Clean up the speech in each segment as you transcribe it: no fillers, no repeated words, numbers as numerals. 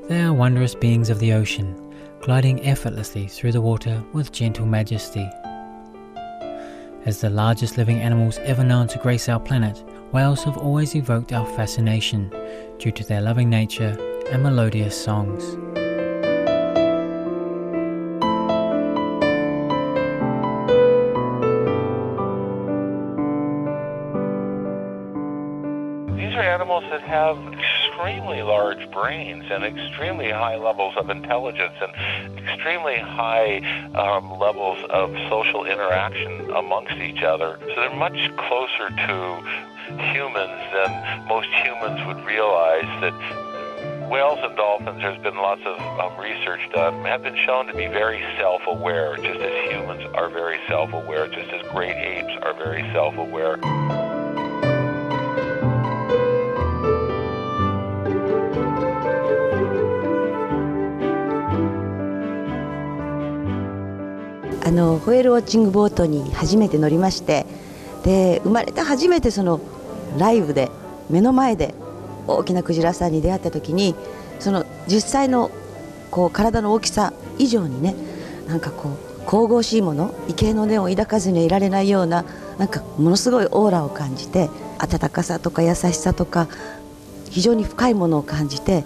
They are wondrous beings of the ocean, gliding effortlessly through the water with gentle majesty. As the largest living animals ever known to grace our planet, whales have always evoked our fascination due to their loving nature and melodious songs. These are animals that have extremely large brains and extremely high levels of intelligence and extremely high levels of social interaction amongst each other. So they're much closer to humans than most humans would realize. That whales and dolphins, there's been lots of research done, have been shown to be very self-aware, just as humans are very self-aware, just as great apes are very self-aware.ホエールウォッチングボートに初めて乗りまして、で生まれて初めてそのライブで目の前で大きなクジラさんに出会った時に、その実際のこう体の大きさ以上にね、なんかこう神々しいもの、畏敬の念を抱かずにはいられないような、なんかものすごいオーラを感じて、温かさとか優しさとか非常に深いものを感じて。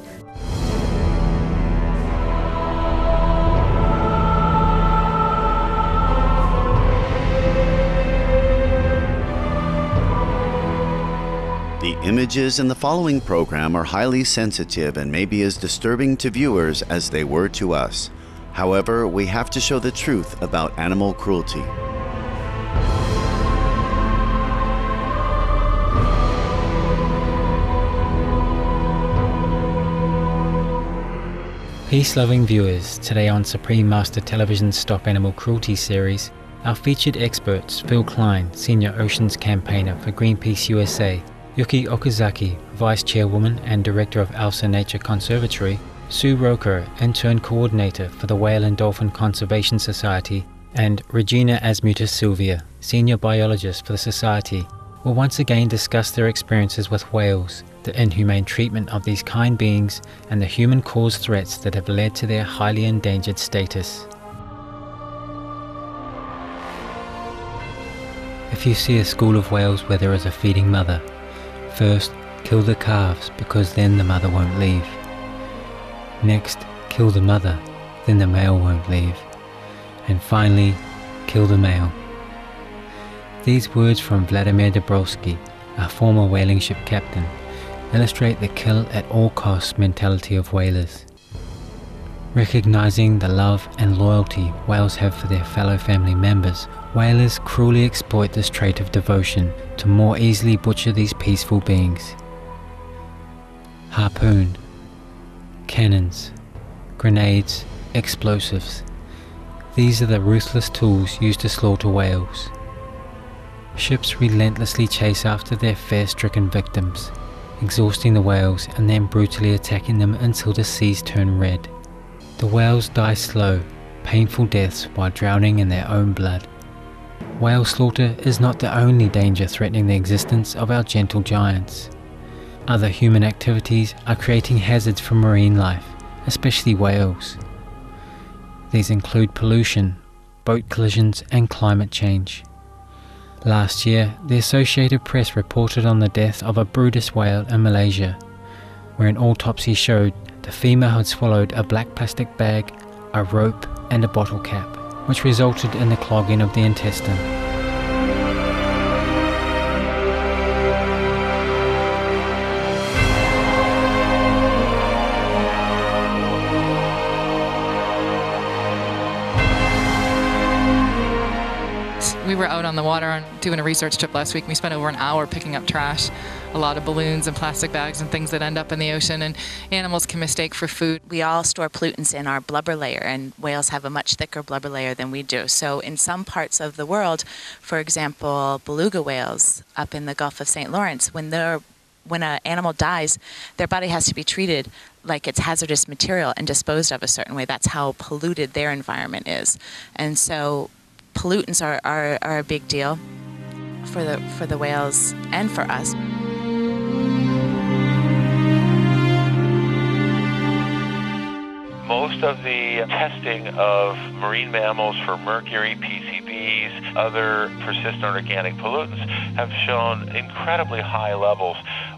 The images in the following program are highly sensitive and may be as disturbing to viewers as they were to us. However, we have to show the truth about animal cruelty. Peace-loving viewers, today on Supreme Master Television's Stop Animal Cruelty series, our featured experts Phil Klein, Senior Oceans Campaigner for Greenpeace USA, Yuki Okazaki, Vice Chairwoman and Director of Alsa Nature Conservatory, Sue Roker, Intern Coordinator for the Whale and Dolphin Conservation Society, and Regina Asmutis Silvia, Senior Biologist for the Society, will once again discuss their experiences with whales, the inhumane treatment of these kind beings, and the human-caused threats that have led to their highly endangered status. If you see a school of whales where there is a feeding mother, first, kill the calves because then the mother won't leave. Next, kill the mother, then the male won't leave. And finally, kill the male. These words from Vladimir Dabrowski, a former whaling ship captain, illustrate the kill at all costs mentality of whalers. Recognizing the love and loyalty whales have for their fellow family members, whalers cruelly exploit this trait of devotion to more easily butcher these peaceful beings. Harpoon, cannons, grenades, explosives. These are the ruthless tools used to slaughter whales. Ships relentlessly chase after their fear-stricken victims, exhausting the whales and then brutally attacking them until the seas turn red. The whales die slow, painful deaths while drowning in their own blood. Whale slaughter is not the only danger threatening the existence of our gentle giants. Other human activities are creating hazards for marine life, especially whales. These include pollution, boat collisions, and climate change. Last year, the Associated Press reported on the death of a Brutus whale in Malaysia, where an autopsy showed the female had swallowed a black plastic bag, a rope, and a bottle cap, which resulted in the clogging of the intestine. We were out on the water doing a research trip last week. We spent over an hour picking up trash, a lot of balloons and plastic bags and things that end up in the ocean, and animals can mistake for food. We all store pollutants in our blubber layer, and whales have a much thicker blubber layer than we do. So in some parts of the world, for example, beluga whales up in the Gulf of St. Lawrence, when an animal dies, their body has to be treated like it's hazardous material and disposed of a certain way. That's how polluted their environment is. And so pollutants are a big deal for the whales and for us. Most of the testing of marine mammals for mercury, PCBs, other persistent organic pollutants have shown incredibly high levels,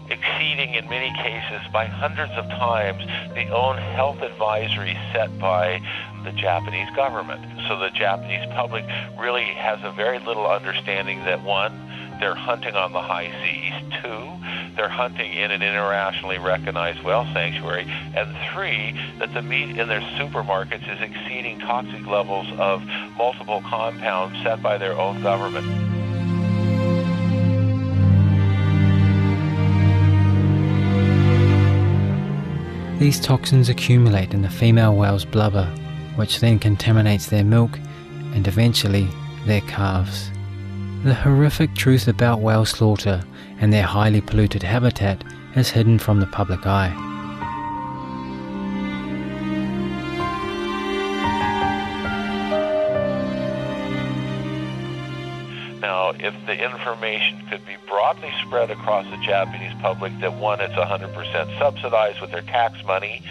exceeding in many cases by hundreds of times the own health advisories set by the Japanese government. So the Japanese public really has a very little understanding that, one, they're hunting on the high seas, two, they're hunting in an internationally recognized whale sanctuary, and three, that the meat in their supermarkets is exceeding toxic levels of multiple compounds set by their own government. These toxins accumulate in the female whale's blubber, which then contaminates their milk and eventually their calves. The horrific truth about whale slaughter and their highly polluted habitat is hidden from the public eye. Now, if the information could be broadly spread across the Japanese public that, one, it's 100% subsidized with their tax money,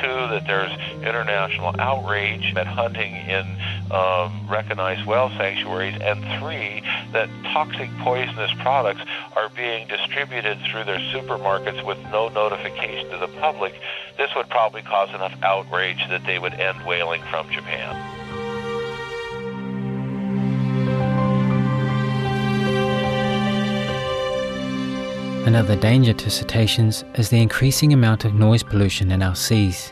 two, that there's international outrage at hunting in recognized whale sanctuaries, and three, that toxic poisonous products are being distributed through their supermarkets with no notification to the public, this would probably cause enough outrage that they would end whaling from Japan. Another danger to cetaceans is the increasing amount of noise pollution in our seas.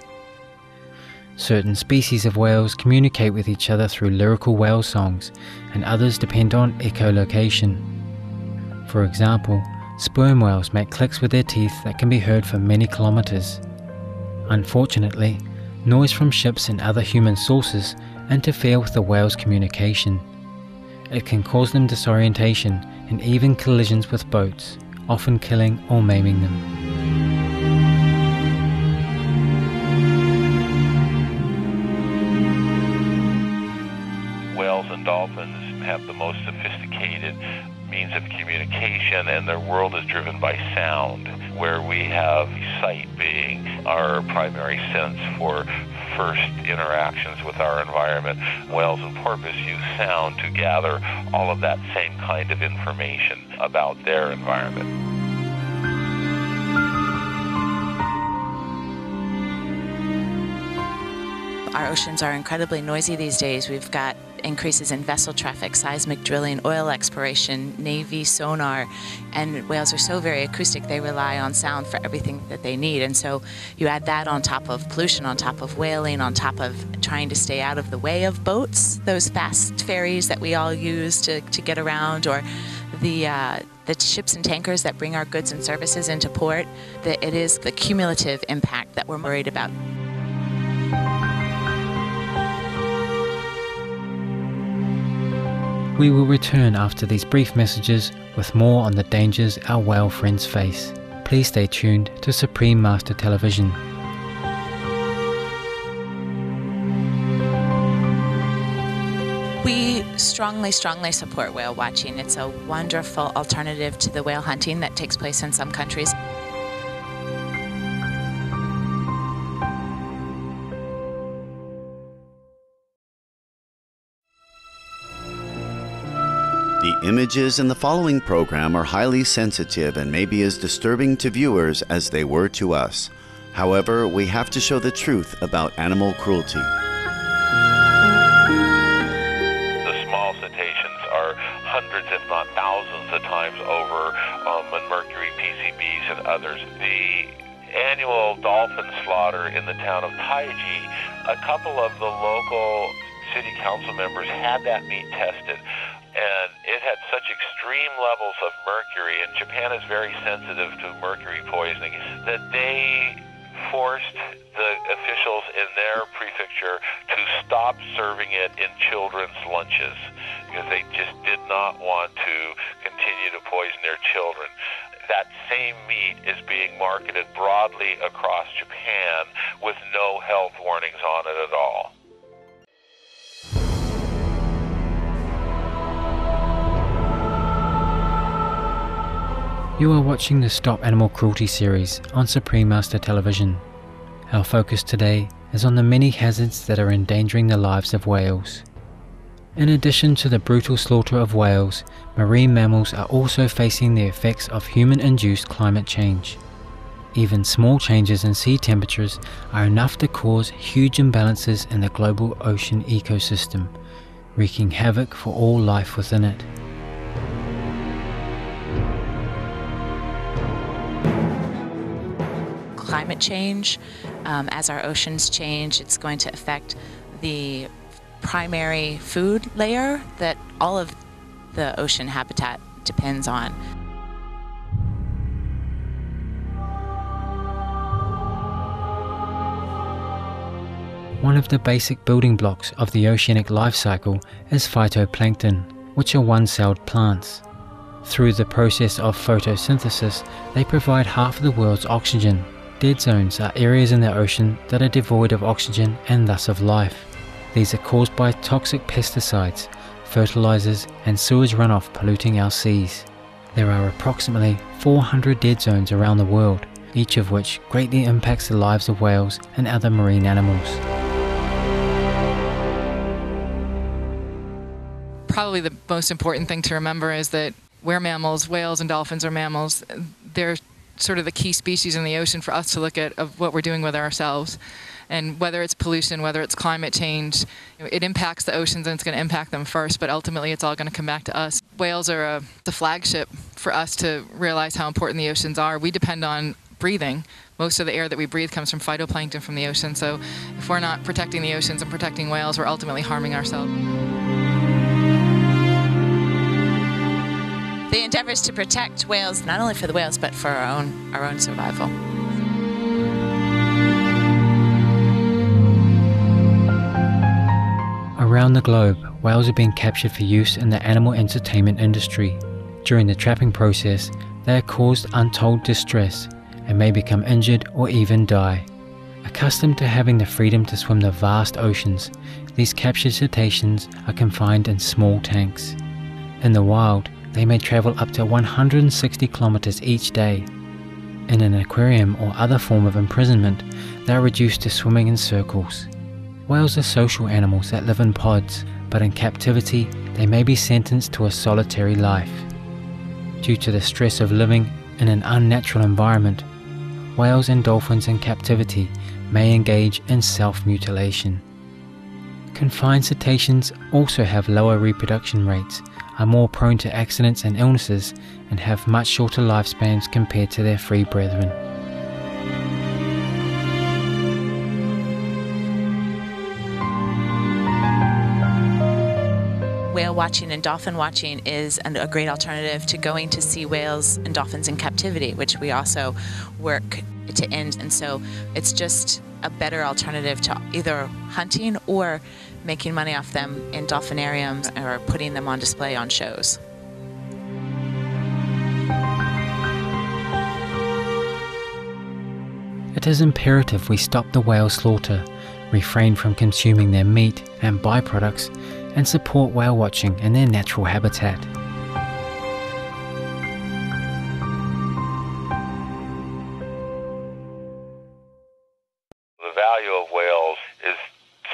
Certain species of whales communicate with each other through lyrical whale songs, and others depend on echolocation. For example, sperm whales make clicks with their teeth that can be heard for many kilometers. Unfortunately, noise from ships and other human sources interfere with the whale's communication. It can cause them disorientation and even collisions with boats, often killing or maiming them. Whales and dolphins have the most sophisticated means of communication, and their world is driven by sound, where we have sight being our primary sense for first interactions with our environment. Whales and porpoise use sound to gather all of that same kind of information about their environment. Our oceans are incredibly noisy these days. We've got increases in vessel traffic, seismic drilling, oil exploration, Navy sonar, and whales are so very acoustic, they rely on sound for everything that they need. And so you add that on top of pollution, on top of whaling, on top of trying to stay out of the way of boats, those fast ferries that we all use to get around, or the ships and tankers that bring our goods and services into port. It is the cumulative impact that we're worried about. We will return after these brief messages with more on the dangers our whale friends face. Please stay tuned to Supreme Master Television. We strongly support whale watching. It's a wonderful alternative to the whale hunting that takes place in some countries. The images in the following program are highly sensitive and may be as disturbing to viewers as they were to us. However, we have to show the truth about animal cruelty. The small cetaceans are hundreds, if not thousands of times over in mercury, PCBs, and others. The annual dolphin slaughter in the town of Taiji, a couple of the local city council members had that meat tested, and it had such extreme levels of mercury, and Japan is very sensitive to mercury poisoning, that they forced the officials in their prefecture to stop serving it in children's lunches because they just did not want to continue to poison their children. That same meat is being marketed broadly across Japan with no health warnings on it at all. You are watching the Stop Animal Cruelty series on Supreme Master Television. Our focus today is on the many hazards that are endangering the lives of whales. In addition to the brutal slaughter of whales, marine mammals are also facing the effects of human-induced climate change. Even small changes in sea temperatures are enough to cause huge imbalances in the global ocean ecosystem, wreaking havoc for all life within it. Climate change, as our oceans change, it's going to affect the primary food layer that all of the ocean habitat depends on. One of the basic building blocks of the oceanic life cycle is phytoplankton, which are one-celled plants. Through the process of photosynthesis, they provide half of the world's oxygen. Dead zones are areas in the ocean that are devoid of oxygen and thus of life. These are caused by toxic pesticides, fertilizers, and sewage runoff polluting our seas. There are approximately 400 dead zones around the world, each of which greatly impacts the lives of whales and other marine animals. Probably the most important thing to remember is that we're mammals, whales and dolphins are mammals. They're sort of the key species in the ocean for us to look at of what we're doing with ourselves. And whether it's pollution, whether it's climate change, it impacts the oceans and it's going to impact them first, but ultimately it's all going to come back to us. Whales are the flagship for us to realize how important the oceans are. We depend on breathing. Most of the air that we breathe comes from phytoplankton from the ocean, so if we're not protecting the oceans and protecting whales, we're ultimately harming ourselves. The endeavor is to protect whales, not only for the whales, but for our own survival. Around the globe, whales are being captured for use in the animal entertainment industry. During the trapping process, they are caused untold distress and may become injured or even die. Accustomed to having the freedom to swim the vast oceans, these captured cetaceans are confined in small tanks. In the wild, they may travel up to 160 kilometers each day. In an aquarium or other form of imprisonment, they are reduced to swimming in circles. Whales are social animals that live in pods, but in captivity, they may be sentenced to a solitary life. Due to the stress of living in an unnatural environment, whales and dolphins in captivity may engage in self-mutilation. Confined cetaceans also have lower reproduction rates, are more prone to accidents and illnesses, and have much shorter lifespans compared to their free brethren. Whale watching and dolphin watching is a great alternative to going to see whales and dolphins in captivity, which we also work to end. And so it's just a better alternative to either hunting or making money off them in dolphinariums or putting them on display on shows. It is imperative we stop the whale slaughter, refrain from consuming their meat and byproducts, and support whale watching in their natural habitat. The value of whales is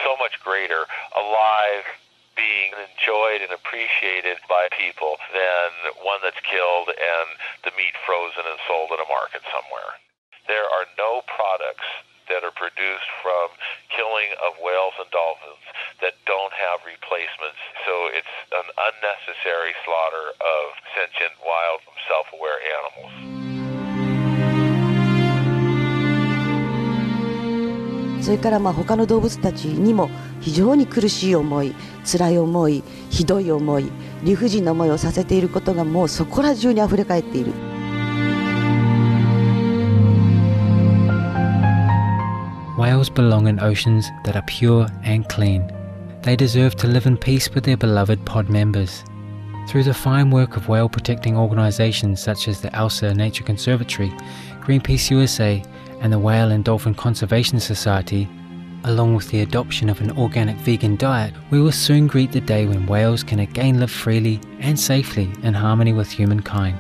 so much greater alive, being enjoyed and appreciated by people than one that's killed and the meat frozen and sold in a market somewhere. There are no products that are produced from killing of whales and dolphins that don't have replacements. So it's an unnecessary slaughter of sentient, wild, self-aware animals. それから他の動物たちにも非常に苦しい思い、辛い思い、ひどい思い、理不尽な思いをさせていることがもうそこら中にあふれかえっている。Whales belong in oceans that are pure and clean. They deserve to live in peace with their beloved pod members. Through the fine work of whale protecting organisations such as the Elsa Nature Conservatory, Greenpeace USA and the Whale and Dolphin Conservation Society, along with the adoption of an organic vegan diet, we will soon greet the day when whales can again live freely and safely in harmony with humankind.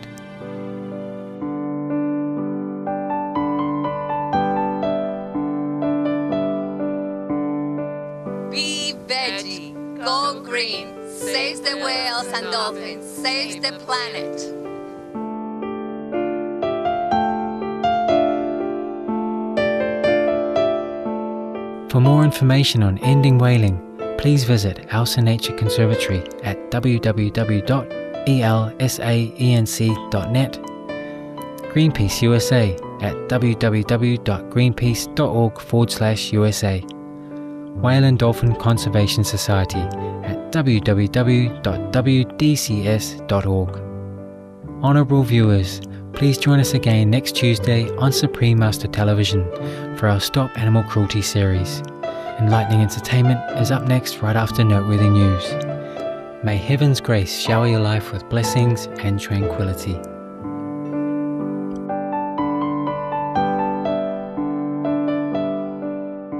the whales and dolphins. Save the planet. For more information on ending whaling, please visit Elsa Nature Conservatory at www.elsaenc.net, Greenpeace USA at www.greenpeace.org/USA, Whale and Dolphin Conservation Society at www.wdcs.org. Honourable viewers, please join us again next Tuesday on Supreme Master Television for our Stop Animal Cruelty series. Enlightening entertainment is up next right after noteworthy news. May heaven's grace shower your life with blessings and tranquility.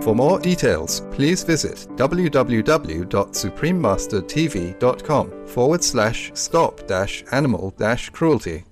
For more details, please visit www.suprememastertv.com/stop-animal-cruelty.